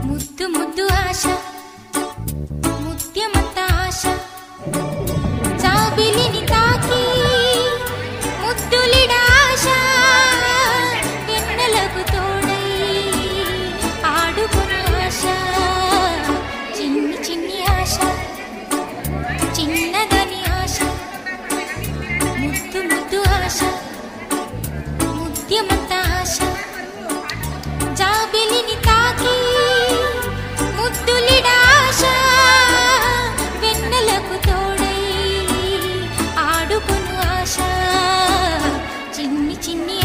ముద్దు ముద్దు ఆశ ముత్యమంత ఆశ జాబిలిని తాకి ముద్దులిడ ఆశ వెన్నెలకు తోడై ఆడుకున్న ఆశ చిన్ని చిన్ని ఆశ చిన్నదని ఆశ ముద్దు ముద్దు ఆశ ముత్యమంత ఆశ జాబిలిని తాకి ముద్దులిడ ఆశ వెన్నెలకు తోడై ఆడుకును ఆశ చిన్ని చిన్ని